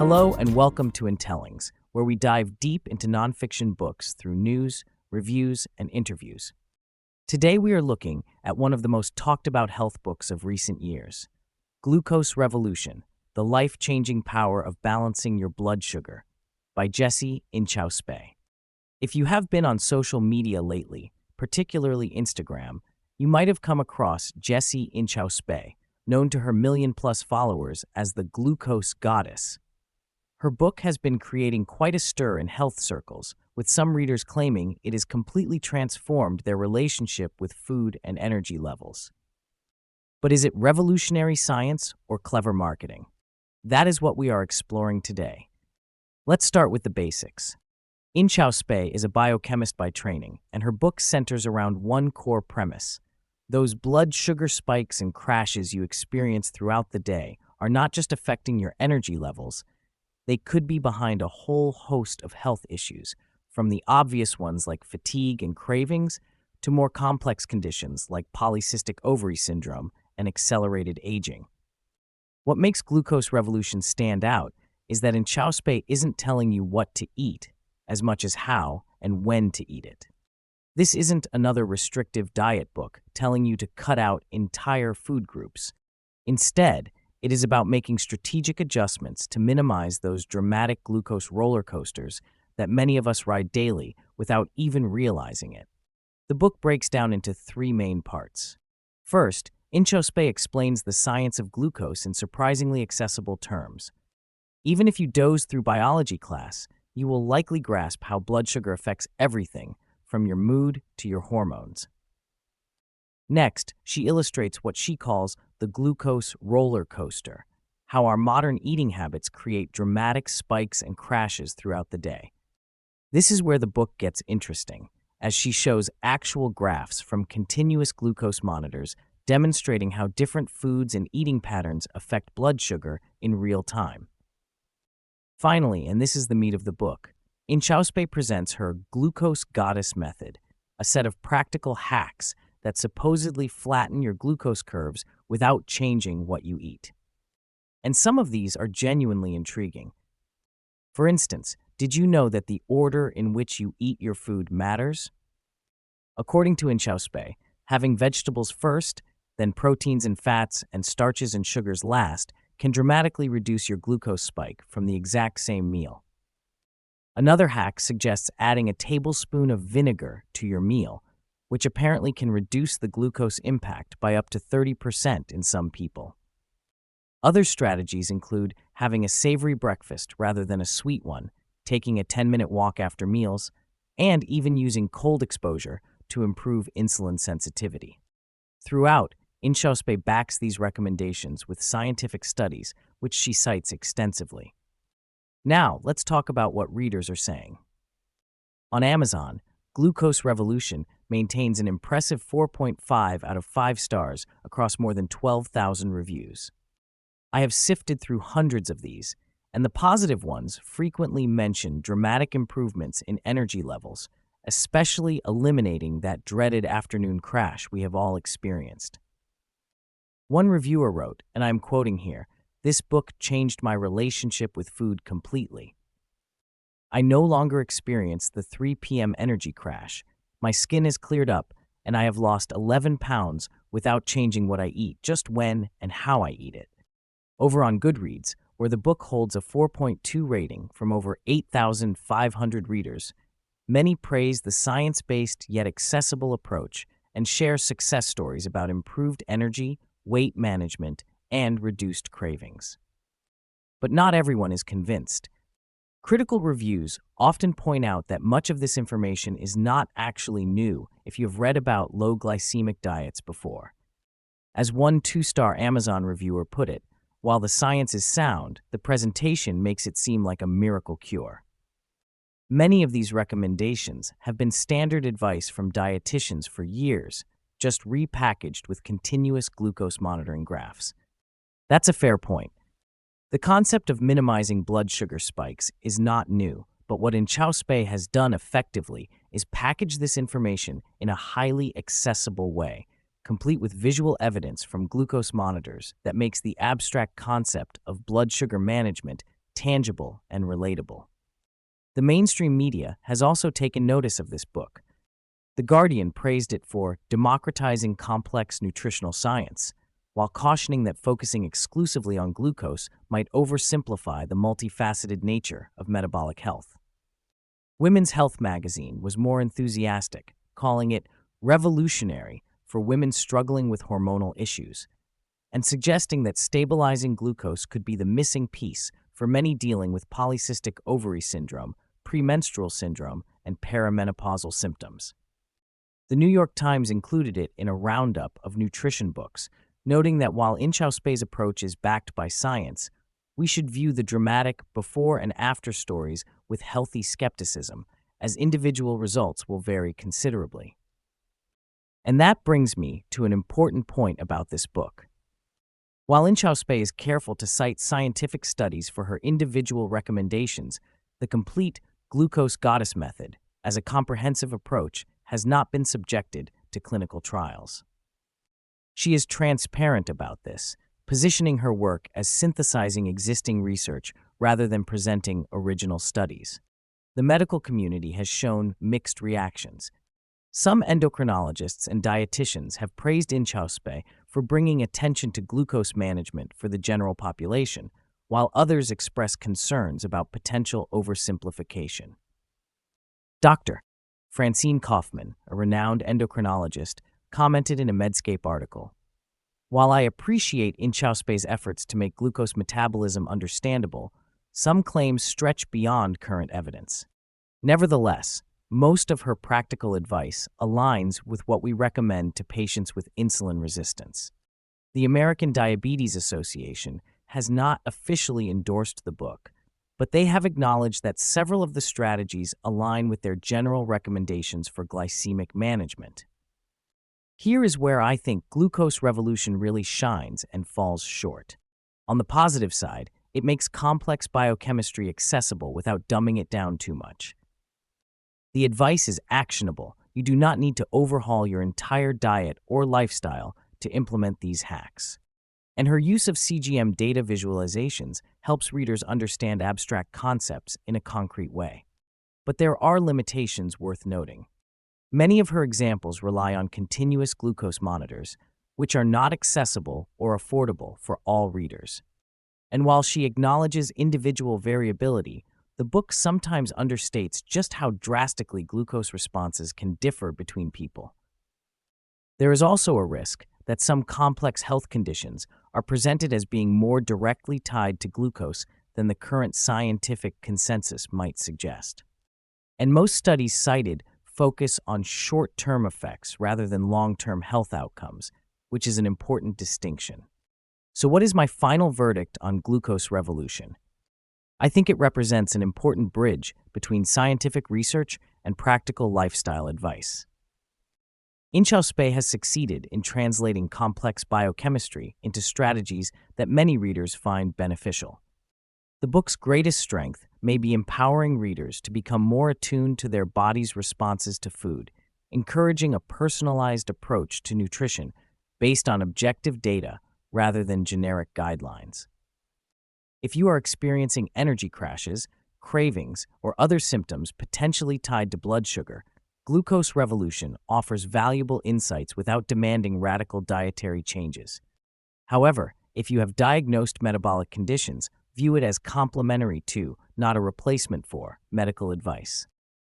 Hello and welcome to Intellings, where we dive deep into nonfiction books through news, reviews, and interviews. Today we are looking at one of the most talked about health books of recent years, Glucose Revolution: The Life-Changing Power of Balancing Your Blood Sugar, by Jessie Inchausp. If you have been on social media lately, particularly Instagram, you might have come across Jessie Inchausp, known to her million-plus followers as the Glucose Goddess. Her book has been creating quite a stir in health circles, with some readers claiming it has completely transformed their relationship with food and energy levels. But is it revolutionary science or clever marketing? That is what we are exploring today. Let's start with the basics. Inchausp is a biochemist by training, and her book centers around one core premise. Those blood sugar spikes and crashes you experience throughout the day are not just affecting your energy levels. They could be behind a whole host of health issues, from the obvious ones like fatigue and cravings to more complex conditions like polycystic ovary syndrome and accelerated aging. What makes Glucose Revolution stand out is that Inchausp isn't telling you what to eat as much as how and when to eat it. This isn't another restrictive diet book telling you to cut out entire food groups. Instead, it is about making strategic adjustments to minimize those dramatic glucose roller coasters that many of us ride daily without even realizing it. The book breaks down into three main parts. First, Inchausp explains the science of glucose in surprisingly accessible terms. Even if you doze through biology class, you will likely grasp how blood sugar affects everything, from your mood to your hormones. Next, she illustrates what she calls the glucose roller coaster, how our modern eating habits create dramatic spikes and crashes throughout the day. This is where the book gets interesting, as she shows actual graphs from continuous glucose monitors demonstrating how different foods and eating patterns affect blood sugar in real time. Finally, and this is the meat of the book, Inchausp presents her Glucose Goddess method, a set of practical hacks that supposedly flatten your glucose curves without changing what you eat. And some of these are genuinely intriguing. For instance, did you know that the order in which you eat your food matters? According to Inchausp, having vegetables first, then proteins and fats, and starches and sugars last can dramatically reduce your glucose spike from the exact same meal. Another hack suggests adding a tablespoon of vinegar to your meal, which apparently can reduce the glucose impact by up to 30% in some people. Other strategies include having a savory breakfast rather than a sweet one, taking a 10-minute walk after meals, and even using cold exposure to improve insulin sensitivity. Throughout, Inchausp backs these recommendations with scientific studies, which she cites extensively. Now, let's talk about what readers are saying. On Amazon, Glucose Revolution maintains an impressive 4.5 out of 5 stars across more than 12,000 reviews. I have sifted through hundreds of these, and the positive ones frequently mention dramatic improvements in energy levels, especially eliminating that dreaded afternoon crash we have all experienced. One reviewer wrote, and I'm quoting here, "This book changed my relationship with food completely. I no longer experience the 3 p.m. energy crash. My skin is cleared up, and I have lost 11 pounds without changing what I eat, just when and how I eat it." Over on Goodreads, where the book holds a 4.2 rating from over 8,500 readers, many praise the science-based yet accessible approach and share success stories about improved energy, weight management, and reduced cravings. But not everyone is convinced. Critical reviews often point out that much of this information is not actually new if you've read about low glycemic diets before. As one 2-star Amazon reviewer put it, while the science is sound, the presentation makes it seem like a miracle cure. Many of these recommendations have been standard advice from dietitians for years, just repackaged with continuous glucose monitoring graphs. That's a fair point. The concept of minimizing blood sugar spikes is not new, but what Inchausp has done effectively is package this information in a highly accessible way, complete with visual evidence from glucose monitors that makes the abstract concept of blood sugar management tangible and relatable. The mainstream media has also taken notice of this book. The Guardian praised it for democratizing complex nutritional science, while cautioning that focusing exclusively on glucose might oversimplify the multifaceted nature of metabolic health. Women's Health magazine was more enthusiastic, calling it revolutionary for women struggling with hormonal issues, and suggesting that stabilizing glucose could be the missing piece for many dealing with polycystic ovary syndrome, premenstrual syndrome, and perimenopausal symptoms. The New York Times included it in a roundup of nutrition books, noting that while Inchausp's approach is backed by science, we should view the dramatic before and after stories with healthy skepticism, as individual results will vary considerably. And that brings me to an important point about this book. While Inchausp is careful to cite scientific studies for her individual recommendations, the complete glucose goddess method, as a comprehensive approach, has not been subjected to clinical trials. She is transparent about this, positioning her work as synthesizing existing research rather than presenting original studies. The medical community has shown mixed reactions. Some endocrinologists and dietitians have praised Inchausp for bringing attention to glucose management for the general population, while others express concerns about potential oversimplification. Dr. Francine Kaufman, a renowned endocrinologist, commented in a Medscape article, "While I appreciate Inchausp's efforts to make glucose metabolism understandable, some claims stretch beyond current evidence. Nevertheless, most of her practical advice aligns with what we recommend to patients with insulin resistance." The American Diabetes Association has not officially endorsed the book, but they have acknowledged that several of the strategies align with their general recommendations for glycemic management. Here is where I think Glucose Revolution really shines and falls short. On the positive side, it makes complex biochemistry accessible without dumbing it down too much. The advice is actionable. You do not need to overhaul your entire diet or lifestyle to implement these hacks. And her use of CGM data visualizations helps readers understand abstract concepts in a concrete way. But there are limitations worth noting. Many of her examples rely on continuous glucose monitors, which are not accessible or affordable for all readers. And while she acknowledges individual variability, the book sometimes understates just how drastically glucose responses can differ between people. There is also a risk that some complex health conditions are presented as being more directly tied to glucose than the current scientific consensus might suggest. And most studies cited focus on short-term effects rather than long-term health outcomes, which is an important distinction. So what is my final verdict on Glucose Revolution? I think it represents an important bridge between scientific research and practical lifestyle advice. Inchausp has succeeded in translating complex biochemistry into strategies that many readers find beneficial. The book's greatest strength may be empowering readers to become more attuned to their body's responses to food, encouraging a personalized approach to nutrition based on objective data rather than generic guidelines. If you are experiencing energy crashes, cravings, or other symptoms potentially tied to blood sugar, Glucose Revolution offers valuable insights without demanding radical dietary changes. However, if you have diagnosed metabolic conditions, view it as complementary to, not a replacement for, medical advice.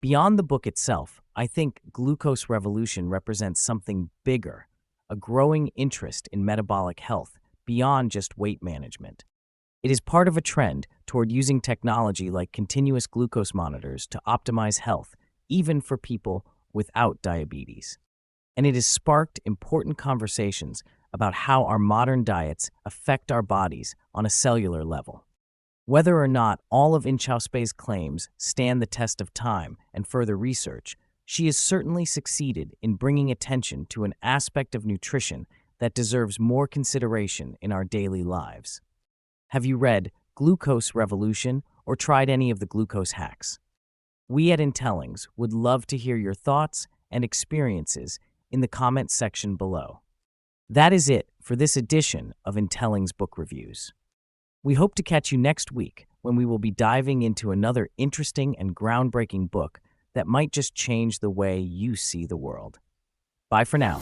Beyond the book itself, I think Glucose Revolution represents something bigger, a growing interest in metabolic health beyond just weight management. It is part of a trend toward using technology like continuous glucose monitors to optimize health, even for people without diabetes. And it has sparked important conversations about how our modern diets affect our bodies on a cellular level. Whether or not all of Inchausp's claims stand the test of time and further research, she has certainly succeeded in bringing attention to an aspect of nutrition that deserves more consideration in our daily lives. Have you read Glucose Revolution or tried any of the glucose hacks? We at Intellings would love to hear your thoughts and experiences in the comments section below. That is it for this edition of Intellings Book Reviews. We hope to catch you next week when we will be diving into another interesting and groundbreaking book that might just change the way you see the world. Bye for now.